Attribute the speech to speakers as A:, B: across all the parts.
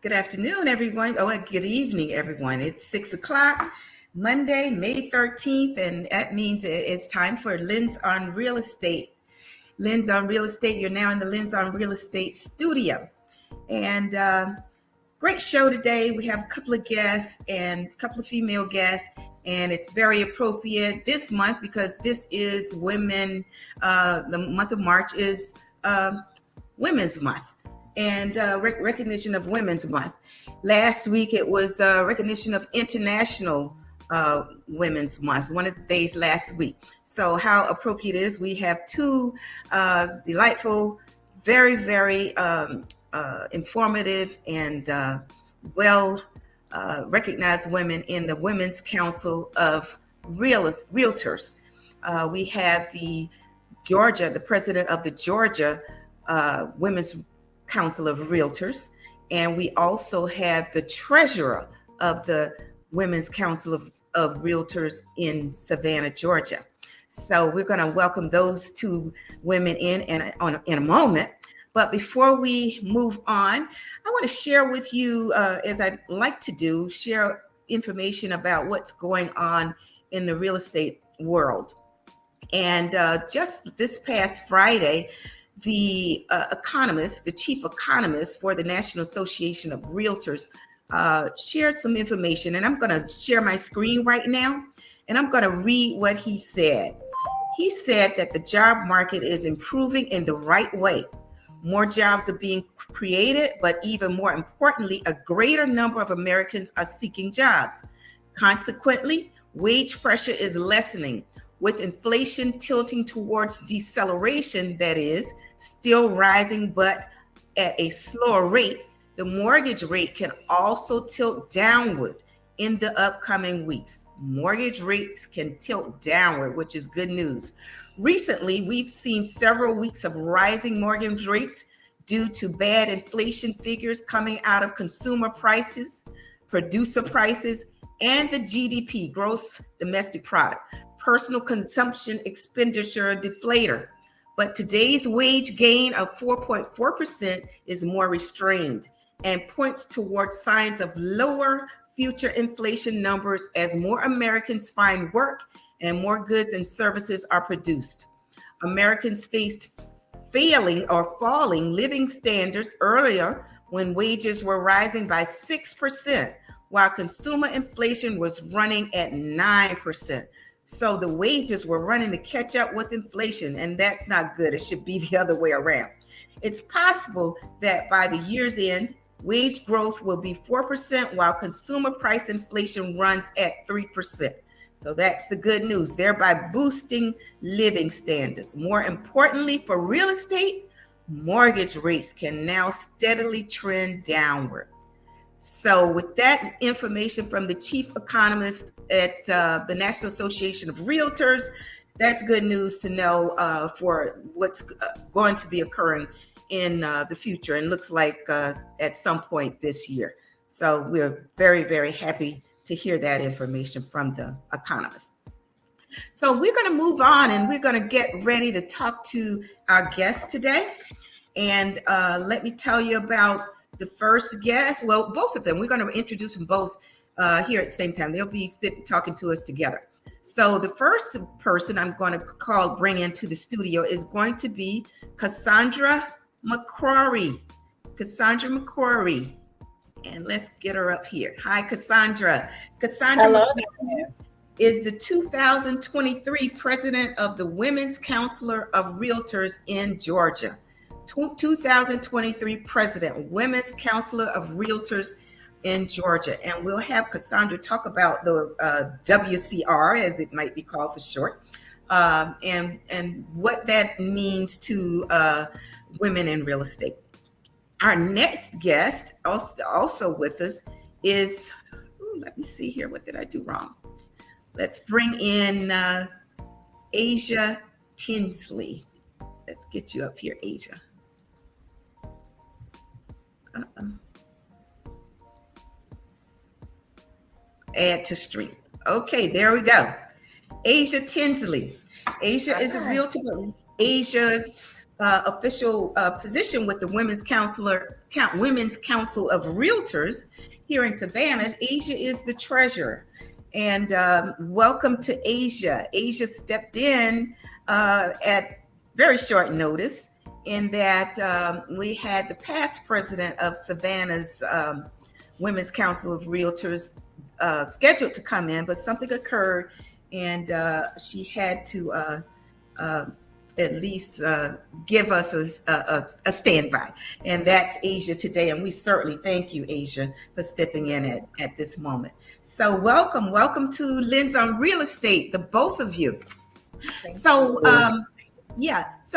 A: Good afternoon, everyone. Oh, and good evening, everyone. It's 6 o'clock, Monday, May 13th, and that means it's time for Lens on Real Estate. Lens on Real Estate, you're now in the Lens on Real Estate studio. And great show today. We have a couple of guests and a couple of female guests, and it's very appropriate this month because this is women. The month of March is Women's Month and recognition of Women's Month. Last week it was recognition of International Women's Month, one of the days last week. So how appropriate it is. We have two delightful, very, very informative and well recognized women in the Women's Council of Realtors. We have the president of the Georgia Women's Council of Realtors, and we also have the treasurer of the Women's Council of Realtors in Savannah, Georgia. So we're going to welcome those two women in a moment. But before we move on, I want to share with you, as I like to do, share information about what's going on in the real estate world. And just this past Friday, the chief economist for the National Association of Realtors shared some information, and I'm going to share my screen right now, and I'm going to read what he said. He said that the job market is improving in the right way. More jobs are being created, but even more importantly, a greater number of Americans are seeking jobs. Consequently, wage pressure is lessening, with inflation tilting towards deceleration, that is, still rising, but at a slower rate. The mortgage rate can also tilt downward in the upcoming weeks. Mortgage rates can tilt downward, which is good news. Recently, we've seen several weeks of rising mortgage rates due to bad inflation figures coming out of consumer prices, producer prices, and the GDP, gross domestic product, personal consumption expenditure deflator. But today's wage gain of 4.4% is more restrained and points towards signs of lower future inflation numbers as more Americans find work and more goods and services are produced. Americans faced failing or falling living standards earlier when wages were rising by 6%, while consumer inflation was running at 9%. So the wages were running to catch up with inflation, and that's not good. It should be the other way around. It's possible that by the year's end, wage growth will be 4%, while consumer price inflation runs at 3%. So that's the good news, thereby boosting living standards. More importantly, for real estate, mortgage rates can now steadily trend downward. So with that information from the chief economist at the National Association of Realtors, that's good news to know for what's going to be occurring in the future, and looks like at some point this year. So we're very, very happy to hear that information from the economist. So we're going to move on, and we're going to get ready to talk to our guest today. And let me tell you about the first guest. Well, both of them. We're going to introduce them both here at the same time. They'll be talking to us together. So the first person I'm going to bring into the studio is going to be Cassandra McCrory. Cassandra McCrory. And let's get her up here. Hi, Cassandra. Cassandra
B: Hello.
A: is the 2023 president of the Women's Counselor of Realtors in Georgia. 2023 president, Women's Counselor of Realtors in Georgia. And we'll have Cassandra talk about the WCR, as it might be called for short, and what that means to women in real estate. Our next guest, also with us, is, let me see here, what did I do wrong? Let's bring in Asia Tinsley. Let's get you up here, Asia. Add to strength. Okay, there we go. Asia Tinsley. Asia is a realtor. Asia's official position with the Women's Council of Realtors here in Savannah. Asia is the treasurer. And welcome to Asia. Asia stepped in at very short notice, in that we had the past president of Savannah's Women's Council of Realtors scheduled to come in, but something occurred, and she had to at least give us a standby. And that's Asia today. And we certainly thank you, Asia, for stepping in at this moment. So welcome to Lens on Real Estate, the both of you. So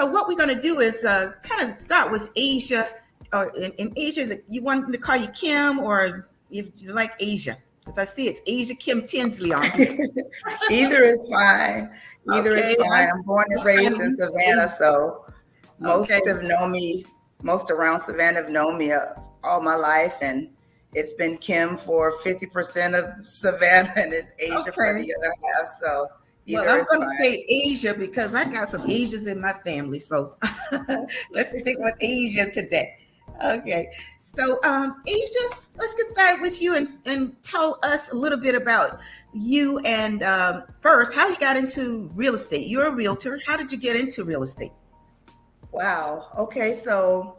A: what we're going to do is kind of start with Asia. Or in Asia, you want me to call you Kim, or if you like Asia? Because I see it's Asia Kim Tinsley on here.
C: Either is fine. Either is fine. I'm born and raised in Savannah, so most have known me. Most around Savannah have known me all my life, and it's been Kim for 50% of Savannah, and it's Asia for the other half. So
A: I'm going to say Asia because I got some Asians in my family. So let's stick with Asia today. Okay, so Asia, let's get started with you and tell us a little bit about you, and first, how you got into real estate. You're a realtor. How did you get into real estate?
C: Wow. Okay, so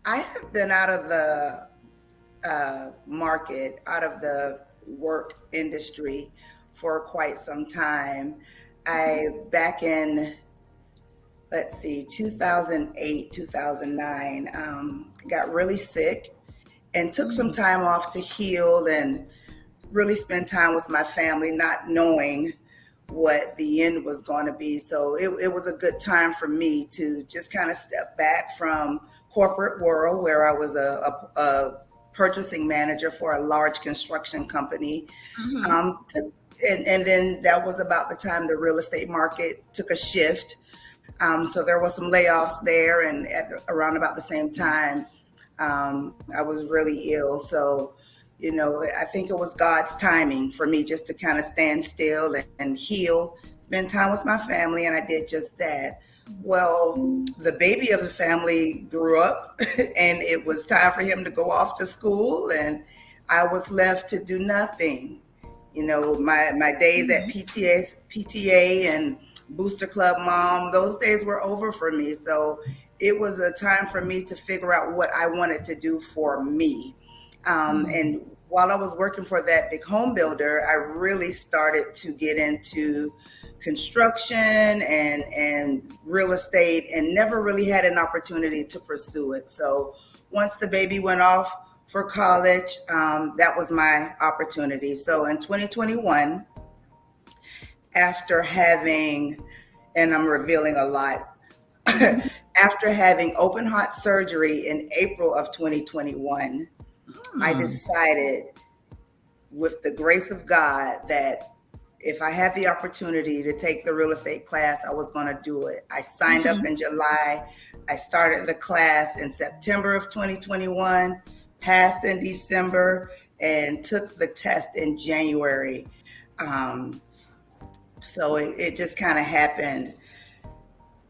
C: I have been out of the market, out of the work industry for quite some time. Back in 2008, 2009, got really sick and took some time off to heal and really spend time with my family, not knowing what the end was going to be. So it was a good time for me to just kind of step back from corporate world, where I was a purchasing manager for a large construction company. And then that was about the time the real estate market took a shift. So there was some layoffs there, and around about the same time, I was really ill. So, I think it was God's timing for me just to kind of stand still and heal, spend time with my family, and I did just that. Well, the baby of the family grew up, and it was time for him to go off to school, and I was left to do nothing. My days at PTA and Booster Club mom, those days were over for me. So it was a time for me to figure out what I wanted to do for me. And while I was working for that big home builder, I really started to get into construction and real estate, and never really had an opportunity to pursue it. So once the baby went off for college, that was my opportunity. So in 2021, after having, and I'm revealing a lot, After having open heart surgery in April of 2021, I
A: Hmm.
C: decided, with the grace of God, that if I had the opportunity to take the real estate class, I was going to do it. I signed up
A: Mhm.
C: in July. I started the class in September of 2021, passed in December, and took the test in January. Um, so it just kind of happened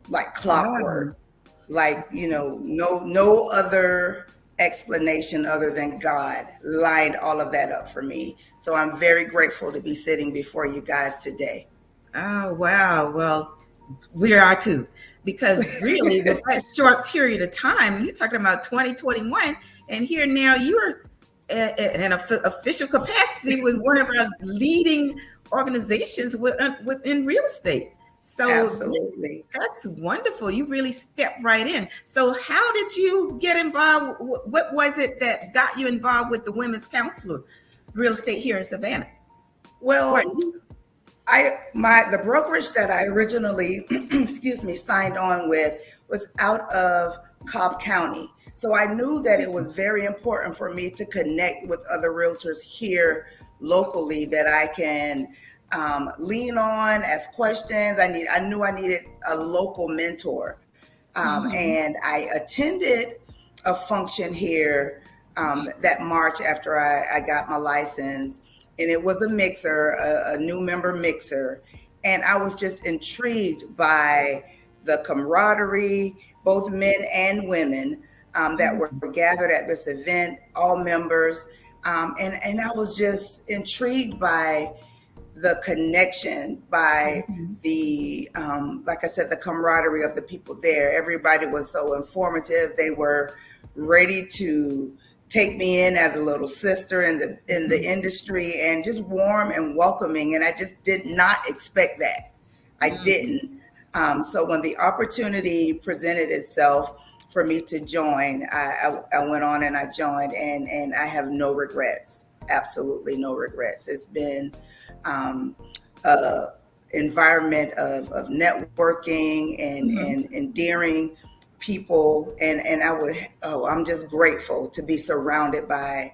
C: like
A: Wow.
C: clockwork. Like, no other explanation other than God lined all of that up for me. So I'm very grateful to be sitting before you guys today.
A: Oh, wow. Well, we are too. Because really, with that short period of time, you're talking about 2021, and here now you're in official capacity with one of our leading organizations within real estate. So
C: Absolutely.
A: that's wonderful. You really stepped right in. So, how did you get involved? What was it that got you involved with the Women's Council of Real Estate here in Savannah? Or
C: Well, the brokerage that I originally excuse me, signed on with was out of Cobb County. So I knew that it was very important for me to connect with other realtors here locally that I can lean on, ask questions. I knew I needed a local mentor.
A: Mhm.
C: And I attended a function here that March after I got my license, and it was a mixer, a new member mixer, and I was just intrigued by the camaraderie, both men and women that were gathered at this event, all members, and I was just intrigued by the connection, by
A: Mhm.
C: the like I said, the camaraderie of the people there. Everybody was so informative. They were ready to take me in as a little sister in the industry, and just warm and welcoming, and I just did not expect that. I
A: Mhm.
C: didn't. So when the opportunity presented itself for me to join, I went on and I joined, and I have no regrets. Absolutely no regrets. It's been um, uh, environment of networking
A: Mhm.
C: and endearing people, and I'm just grateful to be surrounded by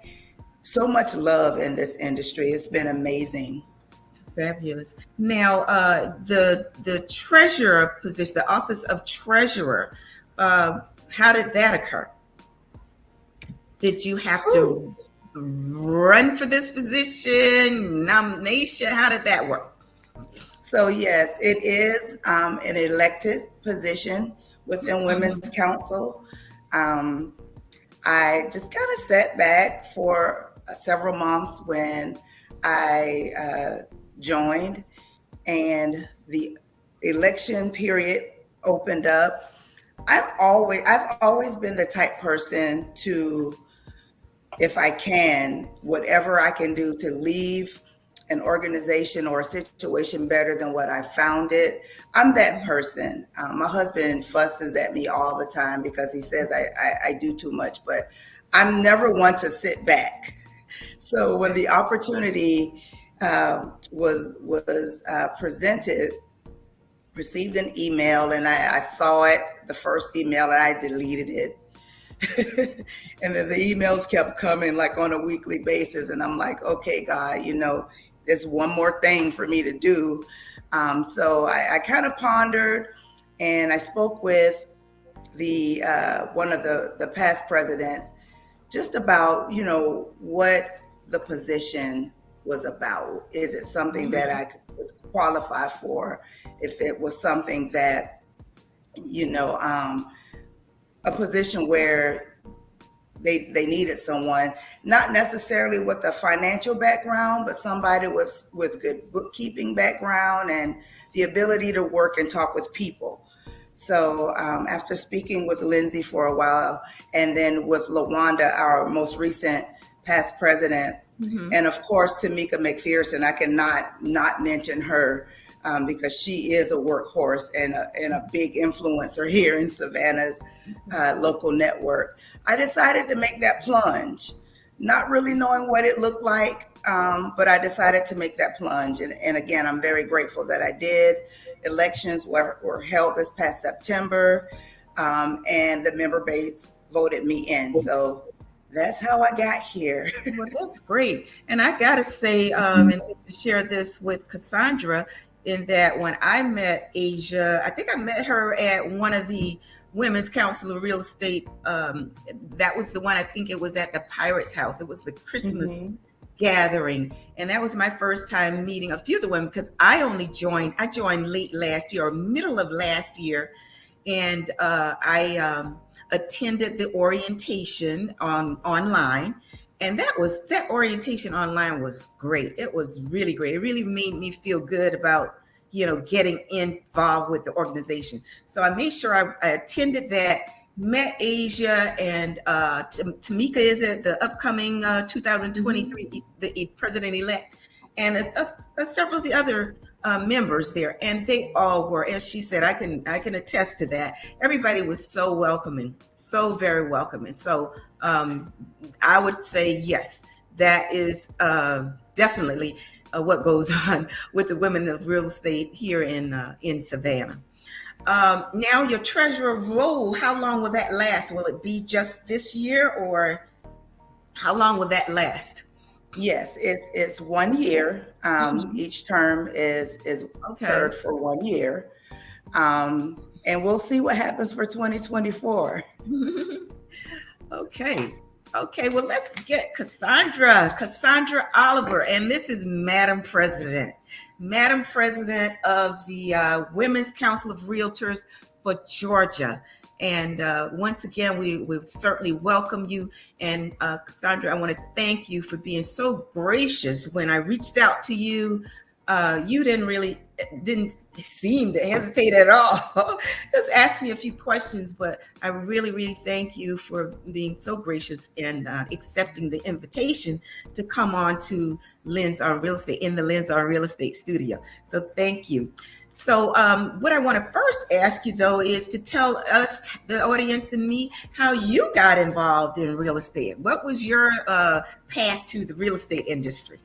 C: so much love in this industry. It's been amazing.
A: Fabulous. Now, the treasurer position, the office of treasurer, how did that occur? Did you have
C: Whew.
A: to run for this position, nomination? How did that work?
C: So yes, it is an elected position within Women's
A: Mhm.
C: Council. um, I just kind of sat back for several months when I joined, and the election period opened up. I've always been the type person to, if I can, whatever I can do to leave an organization or a situation better than what I found it. I'm that person. My husband fusses at me all the time because he says I do too much, but I'm never one to sit back. So when the opportunity was presented, received an email, and I saw it, the first email, and I deleted it. And then the emails kept coming like on a weekly basis, and I'm like, okay, God, there's one more thing for me to do. So I kind of pondered, and I spoke with the one of the past presidents just about what the position was about. Is it something that
A: Mhm.
C: I could qualify for? If it was something that you know a position where they needed someone, not necessarily with a financial background, but somebody with good bookkeeping background and the ability to work and talk with people. So after speaking with Lindsay for a while, and then with LaWanda, our most recent past president,
A: Mhm.
C: and of course Tamika McPherson, I cannot not mention her because she is a workhorse and a big influencer here in Savannah's local network. I decided to make that plunge, not really knowing what it looked like, but I decided to make that plunge. And again, I'm very grateful that I did. Elections were held this past September. and the member base voted me in. So that's how I got here.
A: Well, that's great. And I got to say, and just to share this with Cassandra, in that when I met Asia, I think I met her at one of the Women's Council of Real Estate. That was the one, I think it was at the Pirates House. It was the Christmas gathering. And that was my first time meeting a few of the women, because I joined late last year or middle of last year. And I attended the orientation online, and that orientation online was great. It was really great. It really made me feel good about getting involved with the organization. So I made sure I attended that, met Asia, and Tamika is it the upcoming 2023 the president-elect, and several of the other members there, and they all were, as she said, I can attest to that. Everybody was so welcoming, so very welcoming. So I would say yes, that is definitely what goes on with the women of real estate here in Savannah. Now, your treasurer role, how long will that last? Will it be just this year, or how long will that last?
C: Yes, it's 1 year. Each term is served for 1 year. And we'll see what happens for 2024.
A: Okay, well, let's get Cassandra Oliver, and this is Madam President of the Women's Council of Realtors for Georgia. And once again, we certainly welcome you. And Cassandra, I want to thank you for being so gracious. When I reached out to you, you didn't seem to hesitate at all. Just ask me a few questions, but I really, really thank you for being so gracious and accepting the invitation to come on to Lens on Real Estate in the Lens on Real Estate studio. So thank you. So what I want to first ask you, though, is to tell us, the audience and me, how you got involved in real estate. What was your path to the real estate industry?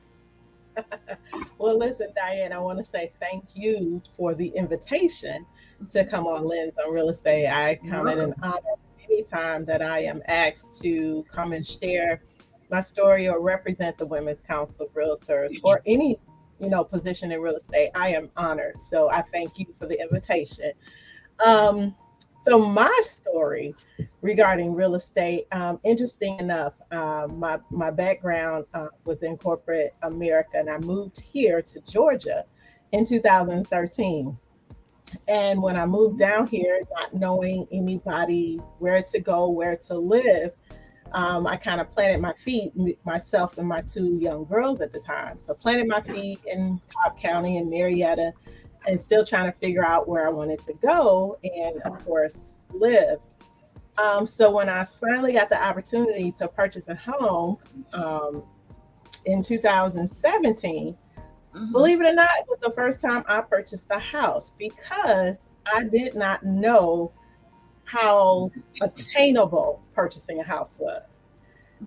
B: Well, listen, Diane, I want to say thank you for the invitation to come on Lens on Real Estate. I count it an honor anytime that I am asked to come and share my story or represent the Women's Council of Realtors or any position in real estate. I am honored. So I thank you for the invitation. So my story regarding real estate, interesting enough, my background was in corporate America, and I moved here to Georgia in 2013. And when I moved down here, not knowing anybody, where to go, where to live, I kind of planted my feet, myself and my two young girls at the time. So planted my feet in Cobb County and Marietta, and still trying to figure out where I wanted to go and, of course, live. So when I finally got the opportunity to purchase a home in 2017, believe it or not, it was the first time I purchased a house, because I did not know how attainable purchasing a house was.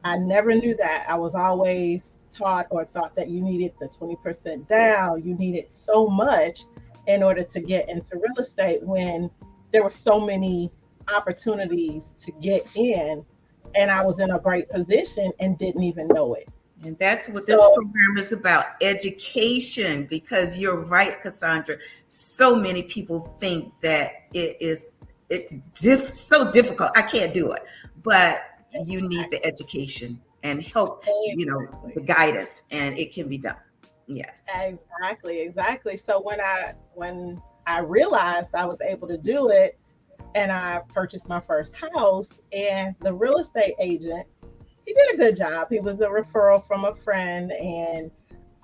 B: I never knew that. I was always taught or thought that you needed the 20% down, you needed so much in order to get into real estate, when there were so many opportunities to get in, and I was in a great position and didn't even know it.
A: And that's what this program is about, education, because you're right, Cassandra. So many people think that it's so difficult. I can't do it, but you need the education and help, the guidance, and it can be done. Yes.
B: Exactly. So when I realized I was able to do it, and I purchased my first house, and the real estate agent, he did a good job. He was a referral from a friend. And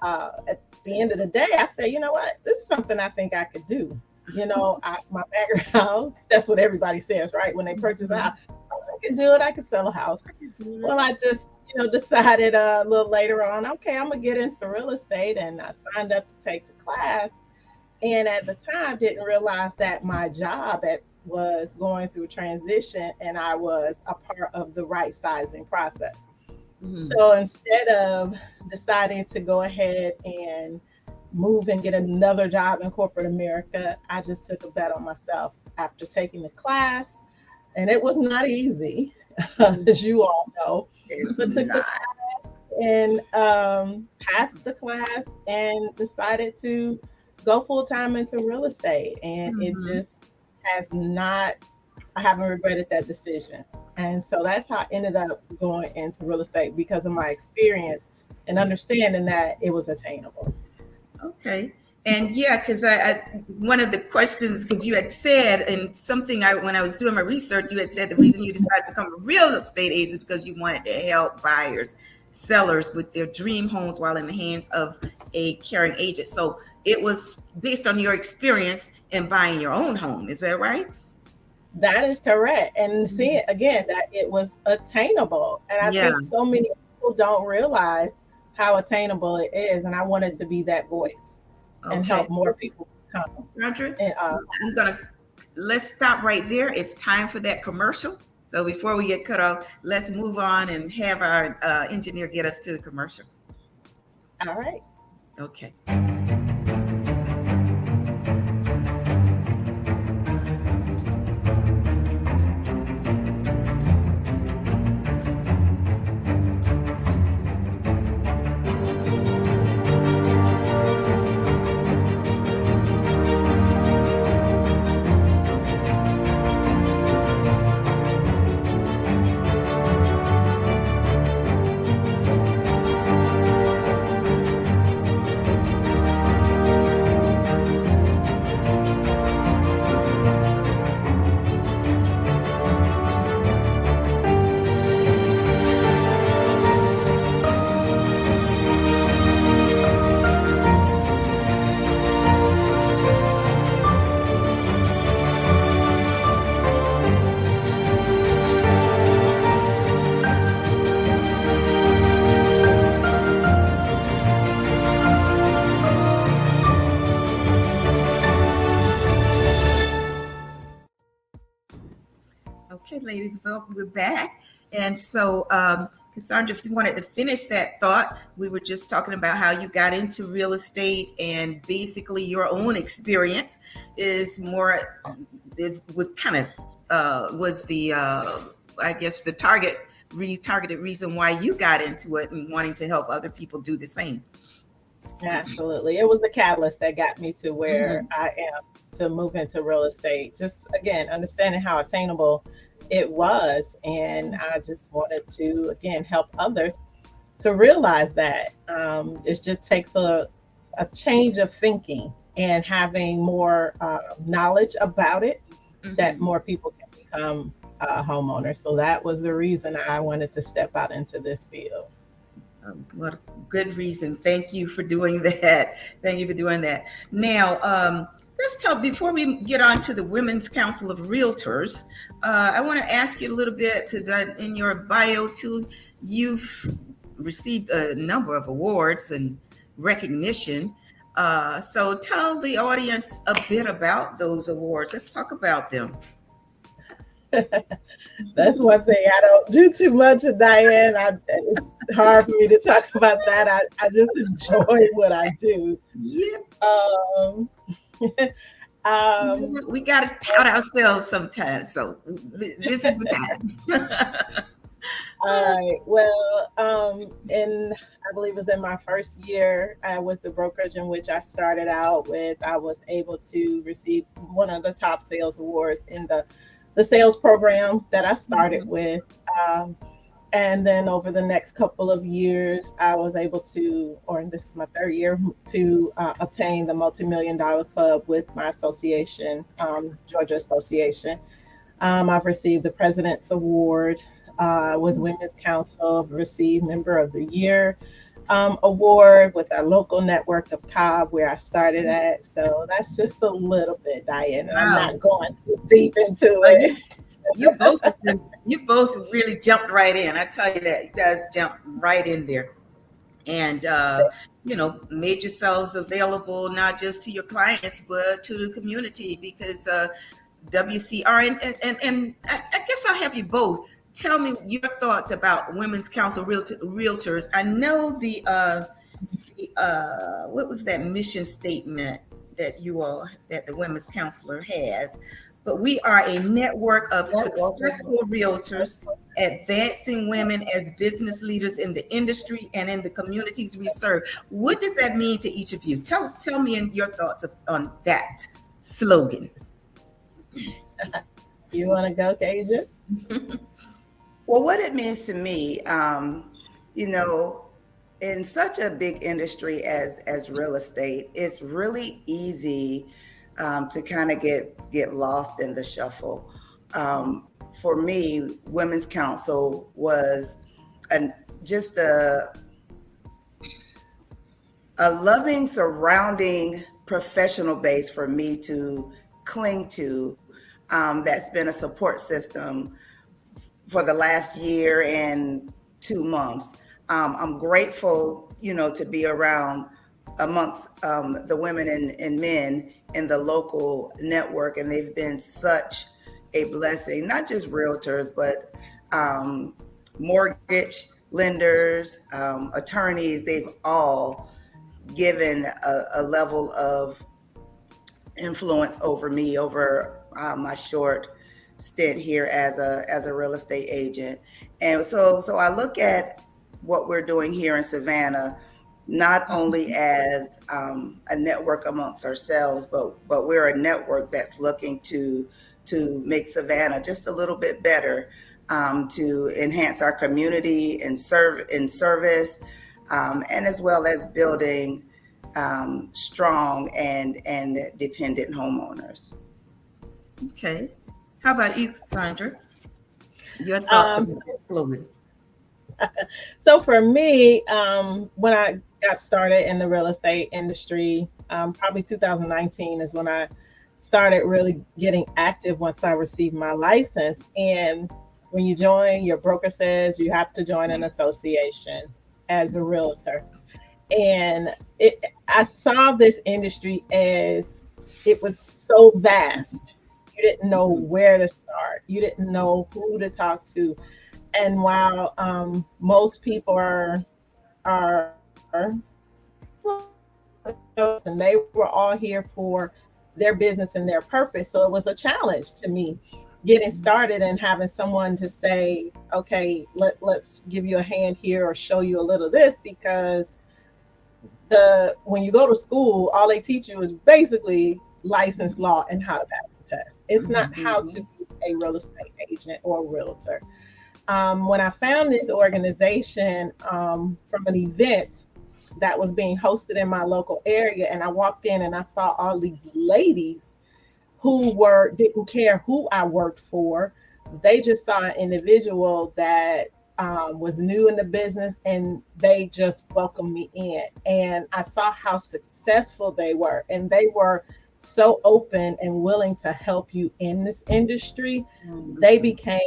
B: at the end of the day, I said, you know what, this is something I think I could do. My background, that's what everybody says, right? When they purchase a house, I can do it. I can sell a house. Well, I just, decided a little later on, okay, I'm going to get into real estate. And I signed up to take the class. And at the time, didn't realize that my job was going through transition, and I was a part of the right sizing process. So instead of deciding to go ahead and move and get another job in corporate America, I just took a bet on myself. After taking the class, And it was not easy, as you all know,
C: It's
B: but took the
C: not.
B: and passed the class and decided to go full time into real estate. And it
A: Mhm.
B: just has not, I haven't regretted that decision. And so that's how I ended up going into real estate because of my experience and understanding that it was attainable.
A: Okay. And yeah, because one of the questions, because you had said, and something when I was doing my research, you had said the reason you decided to become a real estate agent is because you wanted to help buyers, sellers with their dream homes while in the hands of a caring agent. So it was based on your experience in buying your own home. Is that right?
B: That is correct. And seeing again that it was attainable. And I
A: Yeah.
B: think so many people don't realize how attainable it is. And I wanted to be that voice and
A: Okay.
B: help more people come.
A: Sandra,
B: And,
A: I'm gonna let's stop right there. It's time for that commercial. So before we get cut off, let's move on and have our engineer get us to the commercial.
B: all right.
A: Okay. Okay, ladies, well, we're back. And so, Cassandra, if you wanted to finish that thought, we were just talking about how you got into real estate and basically your own experience is more, is what kind of was the, I guess, the targeted reason why you got into it and wanting to help other people do the same.
B: Absolutely. It was the catalyst that got me to where
A: Mhm.
B: I am to move into real estate. Just again, understanding how attainable it was. And I just wanted to, again, help others to realize that it just takes a change of thinking and having more knowledge about it that
A: Mhm.
B: more people can become homeowners. So that was the reason I wanted to step out into this field.
A: What a good reason. Thank you for doing that. Thank you for doing that. Now, let's talk before we get on to the Women's Council of Realtors. I want to ask you a little bit because in your bio too, you've received a number of awards and recognition. So tell the audience a bit about those awards. Let's talk about them.
B: That's one thing I don't do too much of, Diane. It's hard for me to talk about that. I just enjoy what I do.
A: Yeah,
B: Um, um,
A: we got to tout ourselves sometimes. So this is the time.
B: all right. Well, in I believe it was in my first year with the brokerage in which I started out with, I was able to receive one of the top sales awards in the sales program that I started with. Um, And then over the next couple of years, I was able to, or this is my third year, to obtain the multi-million dollar club with my association, Georgia Association. I've received the President's Award with Women's Council. I've received Member of the Year award with our local network of Cobb, where I started at. So that's just a little bit, Diane, and I'm
A: Wow.
B: not going too deep into
A: Well,
B: it.
A: you both really jumped right in. I tell you that you guys jumped right in there, and made yourselves available not just to your clients but to the community because WCR and I guess I'll have you both tell me your thoughts about Women's Council Realtors. I know what was that mission statement that that the Women's Counselor has? but we are a network of
C: Network.
A: successful realtors advancing women as business leaders in the industry and in the communities we serve. What does that mean to each of you? Tell me in your thoughts on that slogan.
B: You want to go, Kasia?
C: Well, what it means to me, you know, in such a big industry as real estate, it's really easy to kind of get lost in the shuffle. For me, Women's Council was just a loving surrounding professional base for me to cling to. That's been a support system for the last year and 2 months. I'm grateful, you know, to be around amongst the women and men in the local network, and they've been such a blessing. Not just realtors, but mortgage lenders, attorneys. They've all given a level of influence over me over my short stint here as a real estate agent. And so I look at what we're doing here in Savannah not only as a network amongst ourselves, but we're a network that's looking to make Savannah just a little bit better, to enhance our community and service, and as well as building strong and dependent homeowners.
A: Okay. How about you, Sandra? Your thoughts on that slogan?
B: So for me, when I got started in the real estate industry, probably 2019 is when I started really getting active once I received my license. And when you join, your broker says you have to join an association as a realtor. And I saw this industry as it was so vast. You didn't know where to start. You didn't know who to talk to. And while most people are and they were all here for their business and their purpose, so it was a challenge to me getting started and having someone to say, okay, let's give you a hand here or show you a little this, because when you go to school, all they teach you is basically license law and how to pass the test. It's not how to be a real estate agent or a realtor. When I found this organization from an event that was being hosted in my local area, and I walked in and I saw all these ladies who didn't care who I worked for. They just saw an individual that was new in the business, and they just welcomed me in. And I saw how successful they were, and they were so open and willing to help you in this industry. They became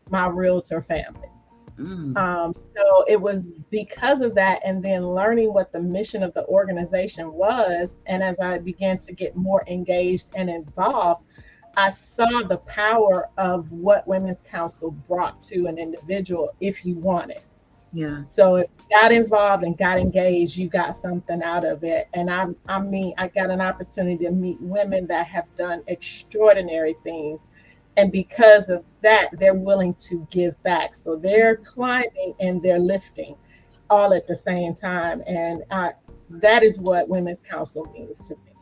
B: my realtor family. So it was because of that, and then learning what the mission of the organization was. And as I began to get more engaged and involved, I saw the power of what Women's Council brought to an individual if you wanted.
A: Yeah.
B: So if you got involved and got engaged, you got something out of it. And I got an opportunity to meet women that have done extraordinary things. And because of that, they're willing to give back. So they're climbing and they're lifting all at the same time. And that is what Women's Council means to me.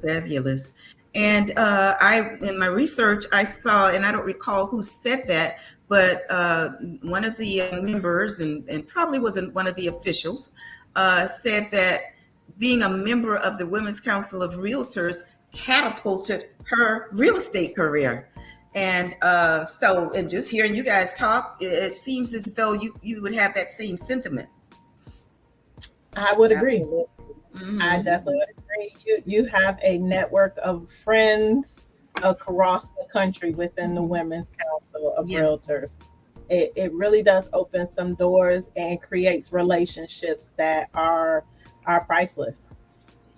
A: Fabulous. And in my research, I saw, and I don't recall who said that, but one of the members, and probably wasn't one of the officials, said that being a member of the Women's Council of Realtors catapulted her real estate career. And so, and just hearing you guys talk, it seems as though you would have that same sentiment.
B: I would agree.
A: Mm-hmm.
B: I definitely would agree. You have a network of friends across the country within the Women's Council of Realtors. It really does open some doors and creates relationships that are priceless.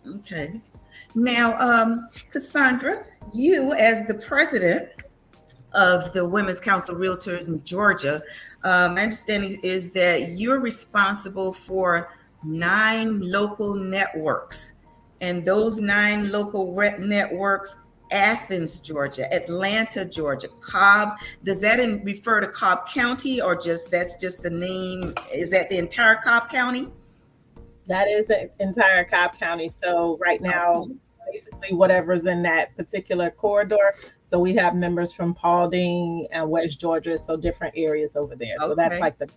A: Okay. Now, Cassandra, you as the president of the Women's Council of Realtors in Georgia, my understanding is that you're responsible for 9 local networks, and those 9 local networks Athens, Georgia, Atlanta, Georgia, Cobb. Does that refer to Cobb County, or that's just the name? Is that the entire Cobb County?
B: That is the entire Cobb County. So right now,
A: Okay.
B: basically whatever's in that particular corridor. So we have members from Paulding and West Georgia, so different areas over there. So that's
A: Okay.
B: like the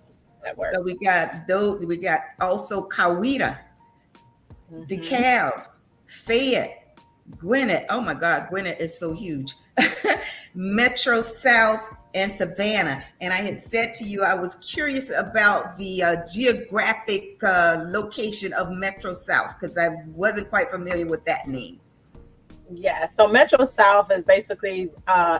B: network.
A: So we got those. We got also Coweta,
B: Mhm.
A: DeKalb, Fayette, Gwinnett. Oh my God, Gwinnett is so huge. Metro South and Savannah. And I had said to you, I was curious about the geographic location of Metro South because I wasn't quite familiar with that name.
B: Yeah, so Metro South is basically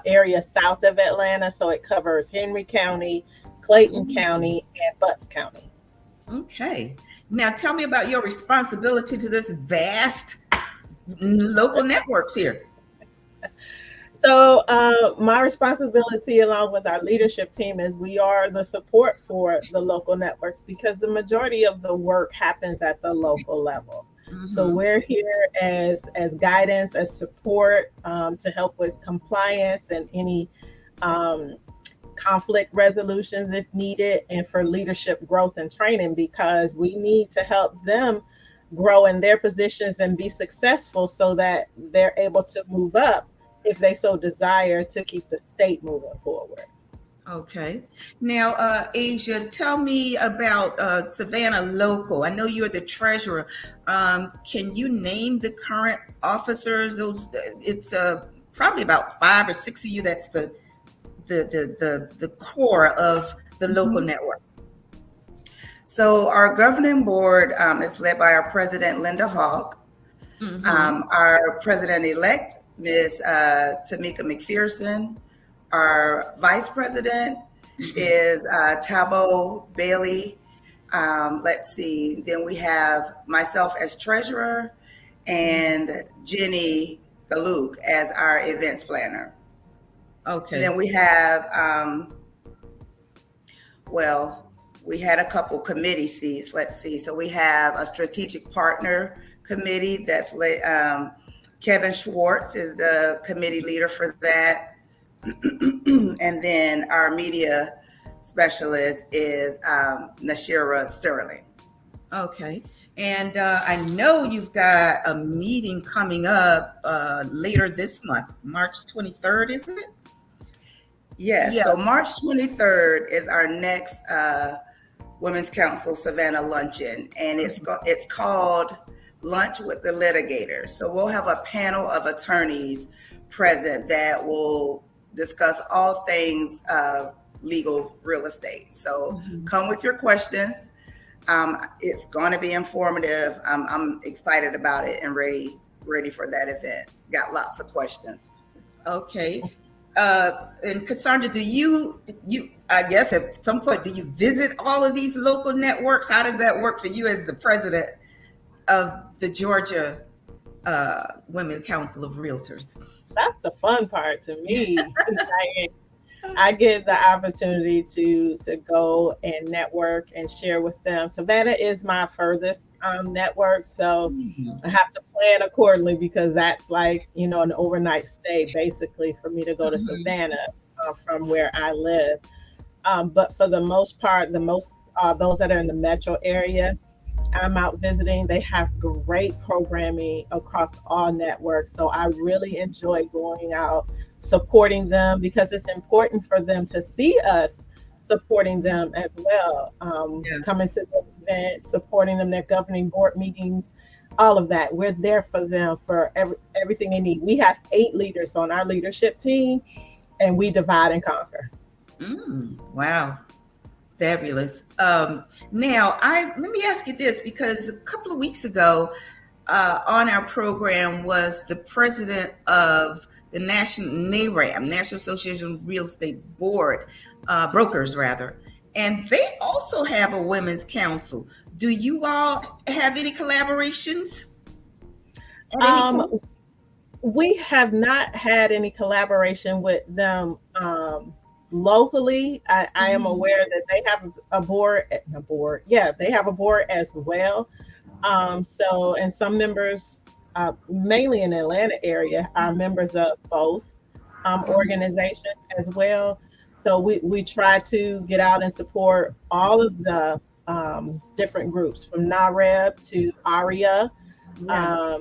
B: area south of Atlanta. So it covers Henry County, Clayton County, and Butts County.
A: Okay. Now tell me about your responsibility to this vast local networks here.
B: So my responsibility along with our leadership team is we are the support for the local networks because the majority of the work happens at the local level. So we're here as guidance, as support to help with compliance and any conflict resolutions if needed, and for leadership growth and training because we need to help them grow in their positions and be successful so that they're able to move up if they so desire to keep the state moving forward.
A: Okay. Now, Asia, tell me about Savannah Local. I know you're the treasurer. Can you name the current officers? It's probably about 5 or 6 of you. That's the core of the local network.
C: So our governing board is led by our president, Linda Hawk. Our president-elect, Ms. Tamika McPherson. Our vice president is Tabo Bailey. Let's see. Then we have myself as treasurer and Jenny Galuk as our events planner.
A: Okay.
C: And then we have, we had a couple committee seats. Let's see. So we have a strategic partner committee that's Kevin Schwartz is the committee leader for that. And then our media specialist is Nashira Sterling.
A: Okay. And I know you've got a meeting coming up later this month, March 23rd, is it?
C: Yes.
A: Yeah.
C: So March 23rd is our next Women's Council Savannah Luncheon, and it's called Lunch with the Litigators. So we'll have a panel of attorneys present that will discuss all things legal real estate. So come with your questions. It's going to be informative. I'm excited about it and ready for that event. Got lots of questions.
A: Okay. And Cassandra, do you I guess at some point, do you visit all of these local networks? How does that work for you as the president of the Georgia Women's Council of Realtors?
B: That's the fun part to me. I get the opportunity to go and network and share with them. Savannah is my furthest network, so I have to plan accordingly because that's like, an overnight stay basically for me to go to Savannah from where I live. But for the most part, those that are in the metro area, I'm out visiting. They have great programming across all networks. So I really enjoy going out, supporting them because it's important for them to see us supporting them as well. Coming to the events, supporting them, their governing board meetings, all of that. We're there for them for everything they need. We have 8 leaders on our leadership team and we divide and conquer.
A: Wow. Fabulous. Now, let me ask you this, because a couple of weeks ago on our program was the president of the NARAM, National Association of Real Estate Board, brokers rather, and they also have a women's council. Do you all have any collaborations?
B: We have not had any collaboration with them locally. I am aware that they have a board. Yeah, they have a board as well. So, and some members mainly in the Atlanta area, are members of both organizations as well. So we try to get out and support all of the different groups, from NAREB to ARIA,
A: Yeah.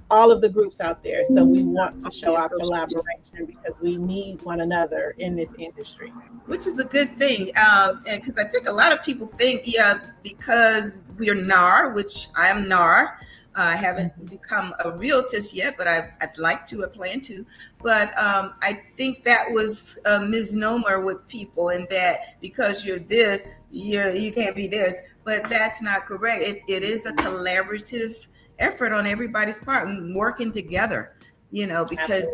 B: all of the groups out there. So we want to show
A: Yeah,
B: our
A: so-
B: collaboration because we need one another in this industry.
A: Which is a good thing, and because I think a lot of people think, yeah, because we're NAR, which I am NAR. I haven't become a realtist yet, but I'd like to. I plan to. But I think that was a misnomer with people, in that because you're this, you can't be this. But that's not correct. It is a collaborative effort on everybody's part, and working together. Because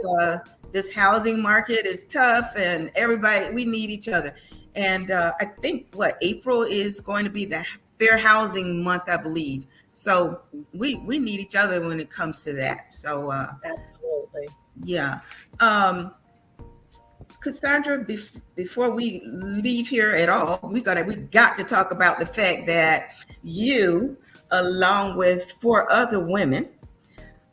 A: this housing market is tough, and everybody, we need each other. And I think April is going to be the Fair Housing Month, I believe. So we need each other when it comes to that. So
B: Absolutely.
A: yeah. Cassandra, before we leave here at all, we got to talk about the fact that you, along with 4 other women,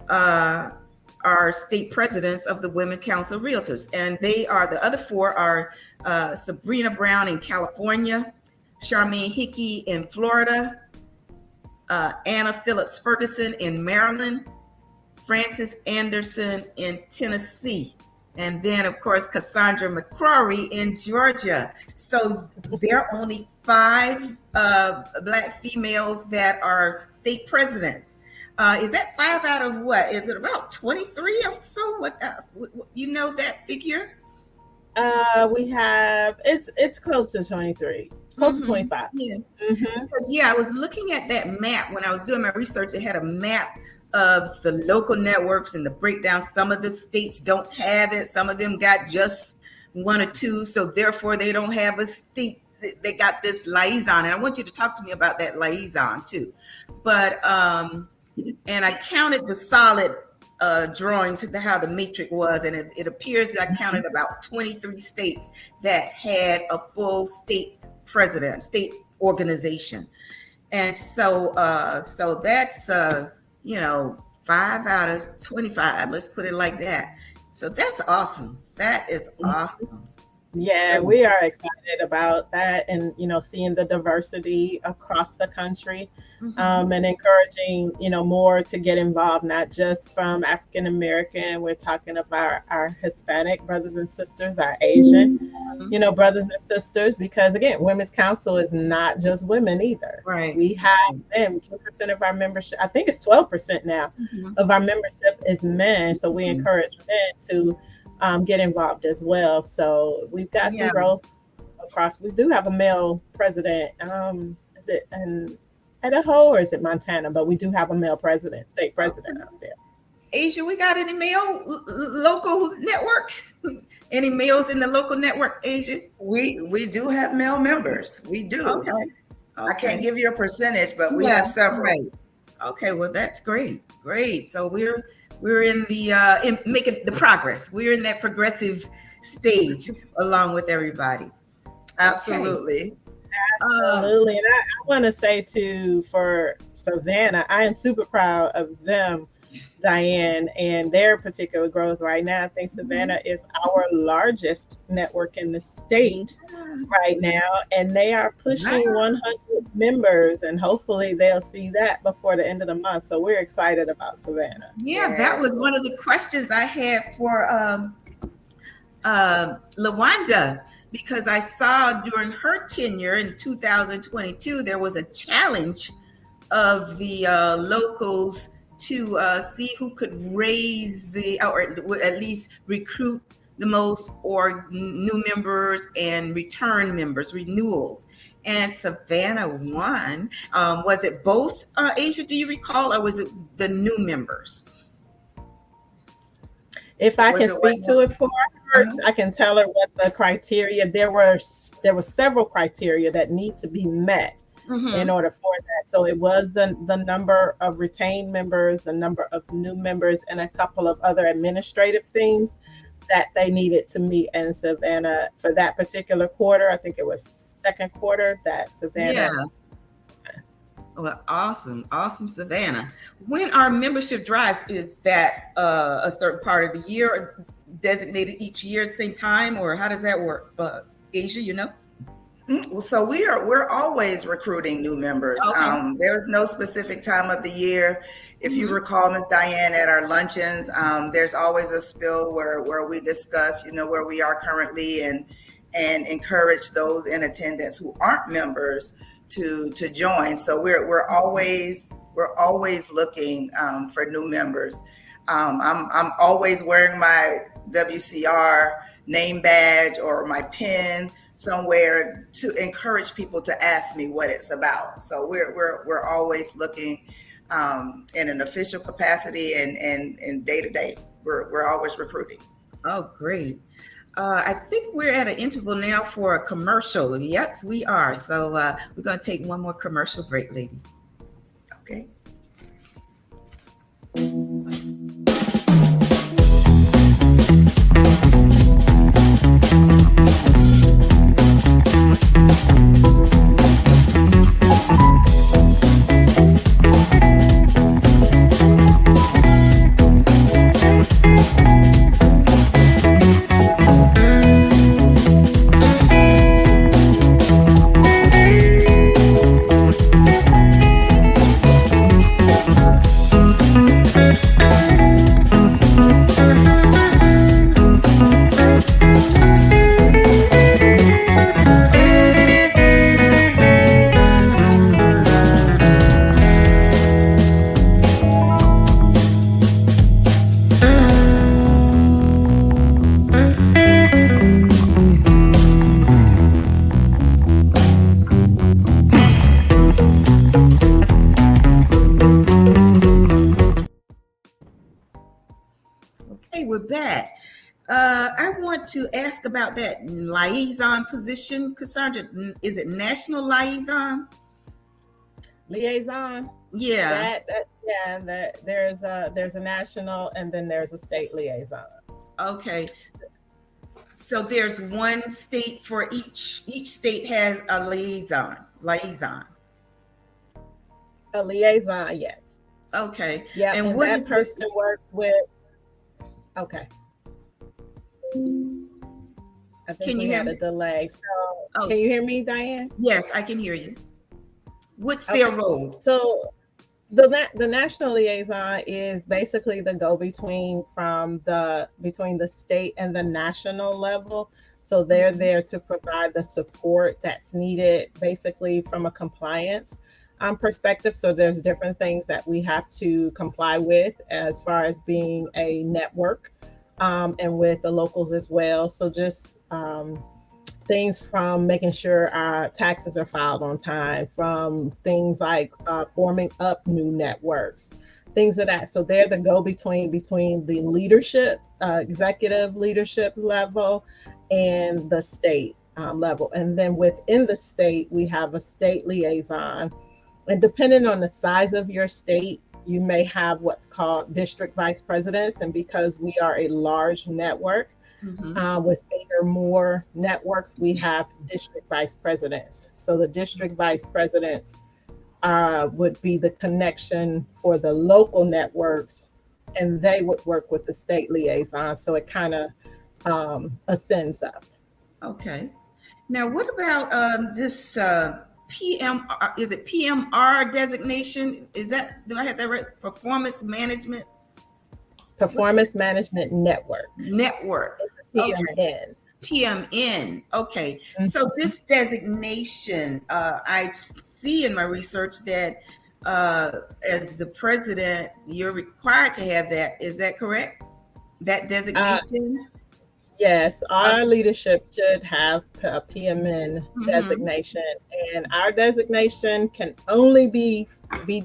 A: are state presidents of the Women Council of Realtors. And the other 4 are Sabrina Brown in California, Charmaine Hickey in Florida, Anna Phillips Ferguson in Maryland, Frances Anderson in Tennessee, and then, of course, Cassandra McCrory in Georgia. So there are only 5 Black females that are state presidents. Is that 5 out of what? Is it about 23 or so? What you know that figure?
B: We have it's close to 23, close to 25.
A: Yeah.
B: Mm-hmm.
A: Because I was looking at that map when I was doing my research. It had a map of the local networks and the breakdown. Some of the states don't have it. Some of them got just 1 or 2, so therefore they don't have a state. They got this liaison, and I want you to talk to me about that liaison too. But and I counted the solid drawings, how the matrix was, and it appears I counted about 23 states that had a full state president, state organization. And so that's 5 out of 25, let's put it like that. So that's awesome. That is awesome.
B: Yeah, we are excited about that, and seeing the diversity across the country, and encouraging more to get involved, not just from African American. We're talking about our Hispanic brothers and sisters, our Asian, brothers and sisters, because again, Women's Council is not just women either.
A: Right.
B: We have them. 2% of our membership, I think it's 12% now, of our membership is men. So we encourage men to get involved as well. So we've got some growth across. We do have a male president. Is it in Idaho or is it Montana? But we do have a male president, state president out there.
A: Asia, we got any male local networks? Any males in the local network, Asia?
C: We do have male members. We do.
A: Okay.
C: I can't give you a percentage, but we have several.
A: Right. Okay, well, that's great. So we're in the making the progress. We're in that progressive stage along with everybody.
C: Absolutely.
B: Absolutely. And I want to say too, for Savannah, I am super proud of them, Diane, and their particular growth right now. I think Savannah is our largest network in the state right now, and they are pushing 100 members, and hopefully they'll see that before the end of the month. So we're excited about Savannah.
A: Yeah, that was one of the questions I had for LaWanda, because I saw during her tenure in 2022, there was a challenge of the locals to see who could raise or at least recruit the most, or new members and return members, renewals. And Savannah won. Was it both, Asia, do you recall, or was it the new members?
B: If I can speak to it for her, I can tell her what the criteria. There were several criteria that need to be met in order for that. So it was the number of retained members, the number of new members, and a couple of other administrative things that they needed to meet. And Savannah, for that particular quarter, I think it was second quarter, that Savannah.
A: Well, awesome, awesome, Savannah. When are membership drives? Is that a certain part of the year designated each year at the same time, or how does that work? Asia, you know?
C: So we're always recruiting new members.
A: Okay.
C: There's no specific time of the year. If you
A: Mhm.
C: recall, Ms. Diane, at our luncheons, there's always a spill where we discuss, where we are currently, and encourage those in attendance who aren't members to join. So we're always looking for new members. I'm always wearing my WCR name badge or my pin somewhere to encourage people to ask me what it's about. So we're always looking in an official capacity and day to day. We're always recruiting.
A: Oh, great. I think we're at an interval now for a commercial. Yes, we are. So we're going to take one more commercial break, ladies.
C: Okay.
A: Okay, we're back. I want to ask about that liaison position, Cassandra. Is it national liaison?
B: Liaison.
A: Yeah.
B: There's a national and then there's a state liaison.
A: Okay. So there's one state for each. Each state has a liaison.
B: A liaison, yes.
A: Okay.
B: Yeah, and
A: what
B: that
A: is
B: person works with. Okay. I think
A: Can
B: we
A: you hear
B: had
A: me?
B: a delay. So
A: Oh.
B: can you hear me, Diane?
A: Yes, I can hear you. What's their
B: Okay.
A: role?
B: So the national liaison is basically the go-between between the state and the national level. So they're there to provide the support that's needed, basically from a compliance perspective. So there's different things that we have to comply with as far as being a network, and with the locals as well. So just things from making sure our taxes are filed on time, from things like forming up new networks, things of that. So they're the go-between between the leadership, executive leadership level, and the state level. And then within the state, we have a state liaison. And depending on the size of your state, you may have what's called district vice presidents. And because we are a large network, with 8 or more networks, we have district vice presidents. So the district vice presidents would be the connection for the local networks, and they would work with the state liaison. So it kind of ascends up.
A: Okay. Now, what about this PMR? Is it PMR designation? Do I have that right? Performance Management
B: Network. PMN.
A: PMN. Okay. So this designation, I see in my research that as the president, you're required to have that. Is that correct? That designation?
B: Yes, our leadership should have a PMN designation, and our designation can only be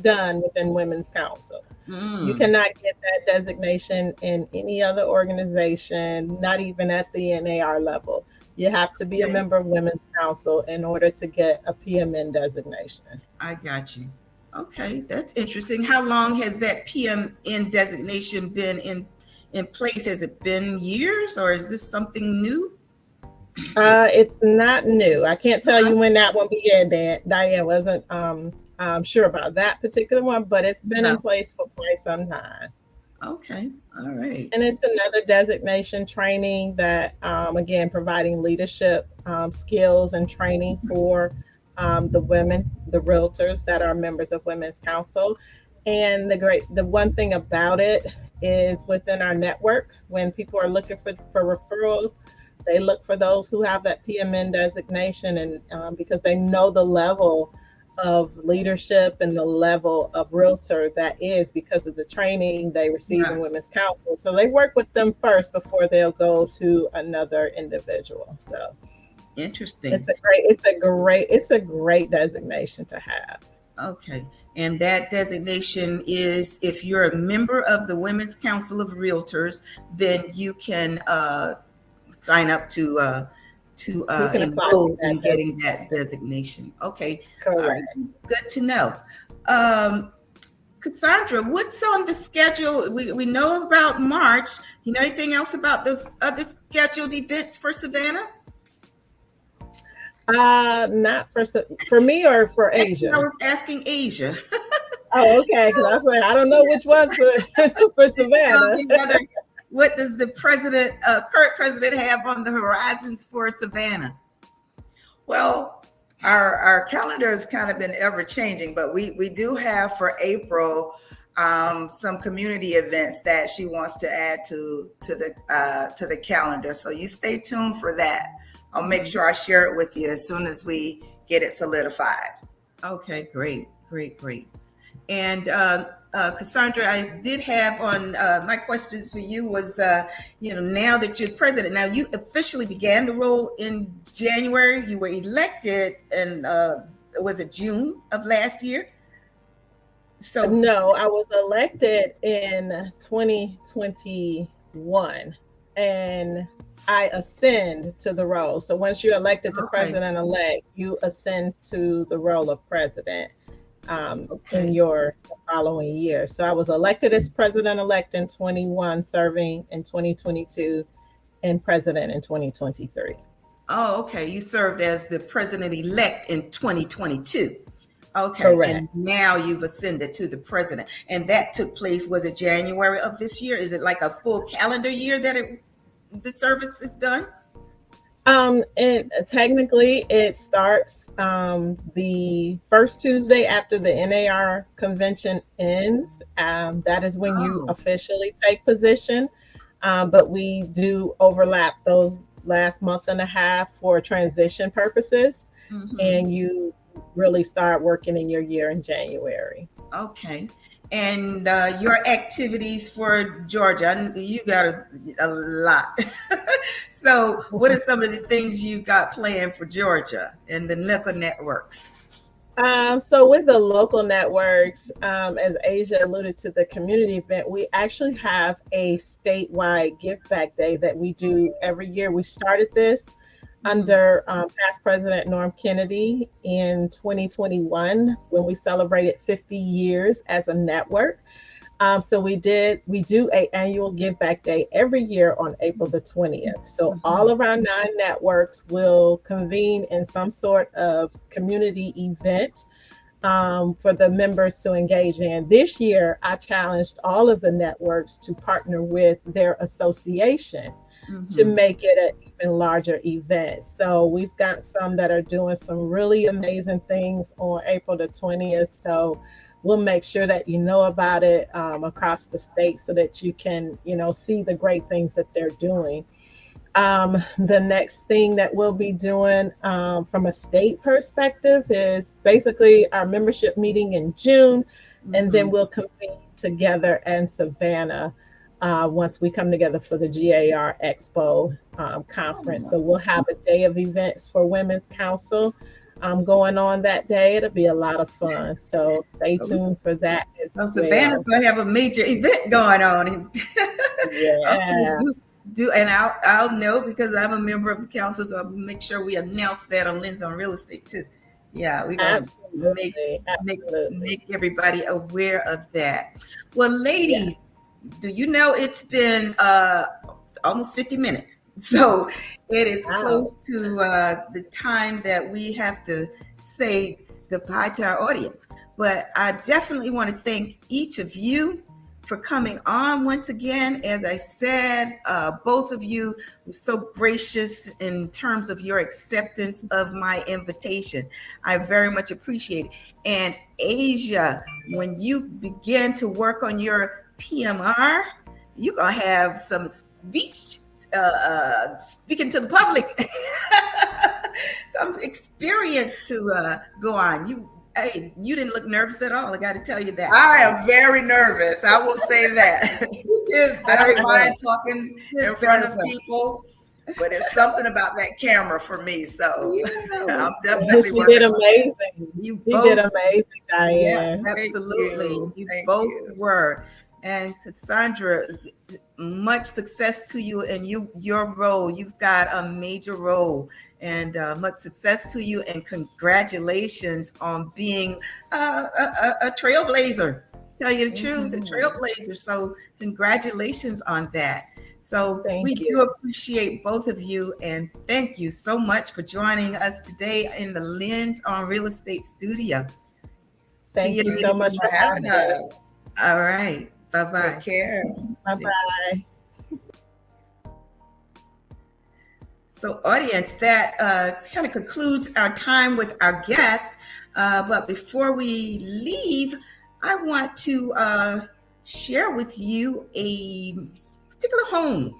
B: done within Women's Council. You cannot get that designation in any other organization, not even at the NAR level. You have to be a member of Women's Council in order to get a PMN designation.
A: I got you. Okay, that's interesting. How long has that PMN designation been in place? Has it been years, or is this something new?
B: It's not new. I can't tell you when that one began. Diane wasn't sure about that particular one, but it's been in
A: No.
B: place for quite some time.
A: Okay. All right.
B: And it's another designation training that, again, providing leadership skills and training for the women, the realtors that are members of Women's Council. And the one thing about it is within our network, when people are looking for referrals, they look for those who have that PMN designation, and because they know the level of leadership and the level of realtor that is because of the training they receive in
A: Right.
B: Women's Council. So they work with them first before they'll go to another individual. So
A: Interesting.
B: it's a great designation to have.
A: Okay. And that designation is if you're a member of the Women's Council of Realtors, then you can sign up to
B: You can apply for
A: enroll in
B: that
A: getting that
B: designation.
A: designation. Okay. All right.
B: Correct.
A: Good to know. Cassandra, what's on the schedule? We know about March. You know anything else about the other scheduled events for Savannah?
B: Not for me or for
A: Actually, I
B: Asia.
A: was asking Asia.
B: Oh, okay. Because I was like, I don't know which one's for Savannah.
A: What does the current president have on the horizons for Savannah?
C: Well, our calendar has kind of been ever changing, but we do have for April some community events that she wants to add to the calendar. So you stay tuned for that. I'll make sure I share it with you as soon as we get it solidified.
A: Okay, great. And Cassandra, I did have on my questions for you was, now that you're president, now you officially began the role in January. You were elected in, was it June of last year? So
B: No, I was elected in 2021, and I ascend to the role. So once you're elected to
A: Okay.
B: president-elect, you ascend to the role of president
A: Okay.
B: in your following year. So I was elected as president-elect in 21, serving in 2022, and president in 2023.
A: Oh, okay. You served as the president-elect in 2022. Okay.
B: Correct.
A: And now you've ascended to the president. And that took place, was it January of this year? Is it like a full calendar year that the service is done?
B: And technically it starts the first Tuesday after the NAR convention ends. That is when you
A: Oh.
B: officially take position. But we do overlap those last month and a half for transition purposes.
A: Mhm.
B: And you really start working in your year in January.
A: Okay. And your activities for Georgia, you got a lot. So what are some of the things you got planned for Georgia and the local networks?
B: So with the local networks, as Asia alluded to the community event, we actually have a statewide Give Back Day that we do every year. We started this under past President Norm Kennedy in 2021 when we celebrated 50 years as a network. So we do an annual Give Back Day every year on April the 20th. So all of our 9 networks will convene in some sort of community event for the members to engage in. This year, I challenged all of the networks to partner with their association to make it an even larger event. So we've got some that are doing some really amazing things on April the 20th. So we'll make sure that you know about it across the state so that you can, see the great things that they're doing. The next thing that we'll be doing from a state perspective is basically our membership meeting in June, and then we'll convene together in Savannah once we come together for the GAR Expo conference. So we'll have a day of events for Women's Council going on that day. It'll be a lot of fun. So stay tuned for that as well.
A: Savannah's going to have a major event going on.
B: Yeah.
A: Okay, and I'll know because I'm a member of the council, so I'll make sure we announce that on Lens on Real Estate too. Yeah, we're going to make everybody aware of that. Well, ladies, do you know it's been almost 50 minutes? So it is close to the time that we have to say goodbye to our audience. But I definitely want to thank each of you for coming on once again. As I said, both of you were so gracious in terms of your acceptance of my invitation. I very much appreciate it. And Asia, when you begin to work on your PMR, you're going to have some speech, speaking to the public, some experience to go on. Hey, you didn't look nervous at all. I got to tell you that.
C: I am very nervous. I will say that. I don't mind talking in front of people, but it's something about that camera for me. So I'm definitely
B: She did amazing.
A: You
B: did amazing, Diane.
A: Yes, absolutely. You both were. And Cassandra, much success to you and your role. You've got a major role, and much success to you, and congratulations on being a trailblazer. Tell you the truth, a trailblazer. So congratulations on that. So we do appreciate both of you, and thank you so much for joining us today in the Lens on Real Estate studio.
B: Thank you so much for having us.
A: All right. Bye-bye.
C: Take care.
B: Bye-bye.
A: So audience, that kind of concludes our time with our guests. But before we leave, I want to share with you a particular home.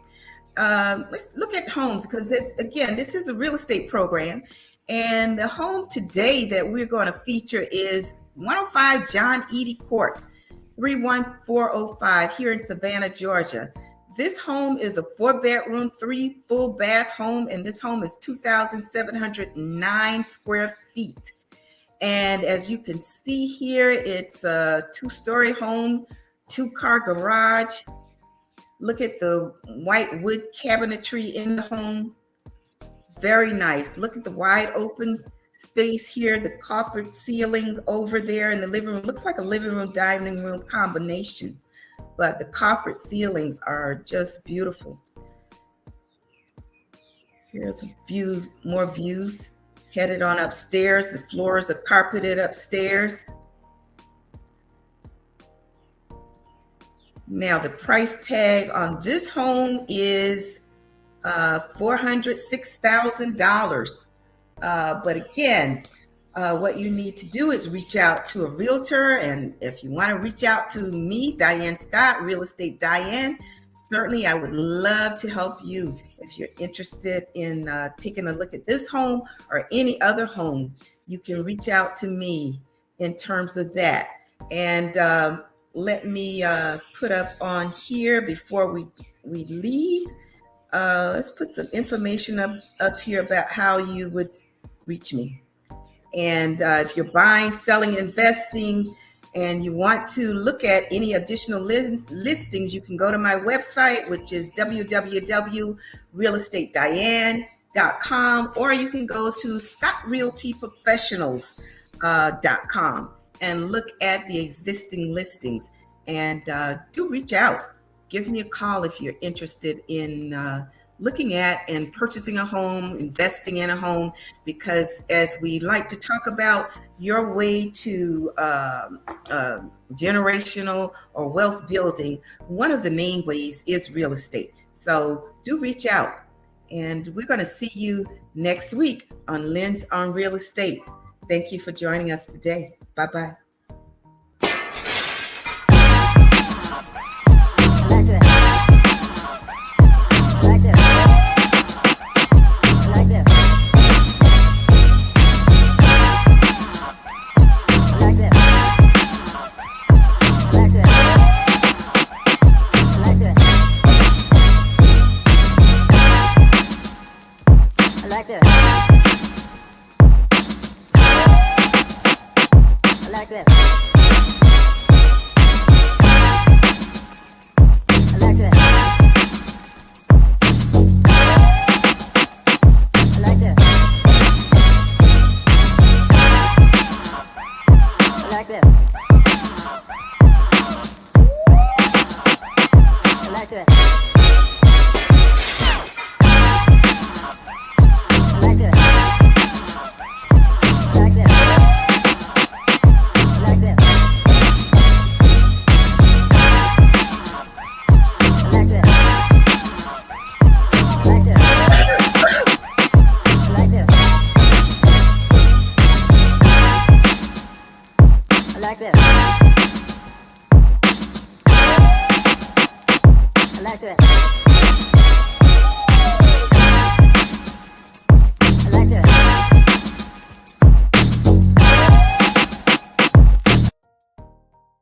A: Let's look at homes, because again, this is a real estate program. And the home today that we're going to feature is 105 John Eady Court, 31405 here in Savannah, Georgia. This home is a 4-bedroom, 3 full bath home, and this home is 2,709 square feet. And as you can see here, it's a 2-story home, 2-car garage. Look at the white wood cabinetry in the home. Very nice. Look at the wide open space here, the coffered ceiling over there in the living room. Looks like a living room, dining room combination, but the coffered ceilings are just beautiful. Here's a view, more views. Headed on upstairs. The floors are carpeted upstairs. Now the price tag on this home is $406,000. But again, what you need to do is reach out to a realtor. And if you want to reach out to me, Diane Scott, Real Estate Diane, certainly I would love to help you. If you're interested in taking a look at this home or any other home, you can reach out to me in terms of that. And let me put up on here before we leave. Let's put some information up here about how you would reach me. And if you're buying, selling, investing, and you want to look at any additional listings, you can go to my website, which is www.realestateDiane.com, or you can go to ScottRealtyProfessionals.com and look at the existing listings. And do reach out. Give me a call if you're interested in looking at and purchasing a home, investing in a home, because as we like to talk about, your way to generational or wealth building, one of the main ways is real estate. So do reach out, and we're going to see you next week on Lens on Real Estate. Thank you for joining us today. Bye-bye.
D: Like that.